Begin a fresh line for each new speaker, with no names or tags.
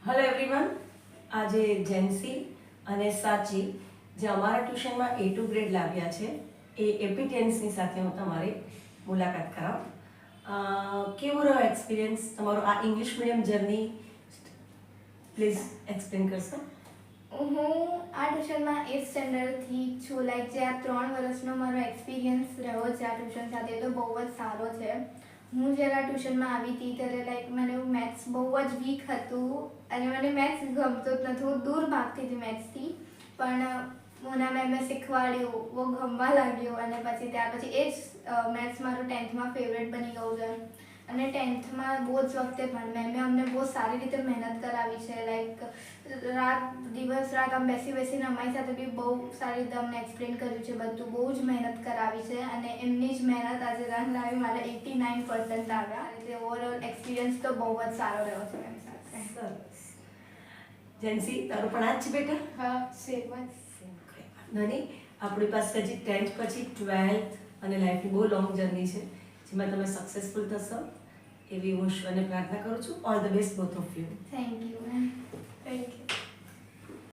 Hello everyone, આજે Gen Z અને સાચી જે અમારા ટ્યુશનમાં A2 ગ્રેડ લાવ્યા છે એ એપીટેન્સની સાથે હું તમારી મુલાકાત કરાવ. કેવો રહ્યો એક્સપિરિયન્સ તમારો આ English medium journey? Please explain કરશો.
હું આ ટ્યુશનમાં 8th સ્ટેન્ડર્ડથી છું. લાઈક જે આ 3 વર્ષનો મારો એક્સપિરિયન્સ રહ્યો છે આ ટ્યુશન સાથે એ તો બહુ જ સારો છે. હું જ્યારે આ ટ્યુશનમાં આવી હતી ત્યારે લાઈક મને મેથ્સ બહુ જ વીક હતું અને મને મેથ્સ ગમતો જ નહોતું. હું દૂર ભાગતી હતી મેથ્સથી, પણ મોના મેમે શીખવાડ્યું, બહુ ગમવા લાગ્યું અને પછી ત્યાર પછી એ જ મેથ્સ મારું 10thમાં ફેવરેટ બની ગયું છે. અને 10thમાં બહુ જ વખતે પણ મેમે અમને બહુ સારી રીતે મહેનત કરાવી છે. લાઈક દિવસ રાત આમ બેસીને અમારી સાથે બી બહુ સારી રીતે અમને એક્સપ્લેન કર્યું છે બધું. બહુ જ મહેનત કરાવી છે અને એમની જ મહેનત આજે રંગ લાવી મારા 89% આવ્યા. એટલે ઓવરઓલ એક્સપિરિયન્સ તો બહુ જ સારો રહ્યો છે એમની સાથે.
સરસ. જેન્સી, તારું પણ આ જ છે બેટા?
હા, સેમ જ.
નાની, આપણી પાસે હજી 10th પછી 12th અને લાઈફની બહુ લોંગ જર્ની છે જેમાં તમે સક્સેસફુલ થશો એવી હું ઈશ્વરને પ્રાર્થના કરું છું. All the best both of you.
Thank you ma'am. Thank you.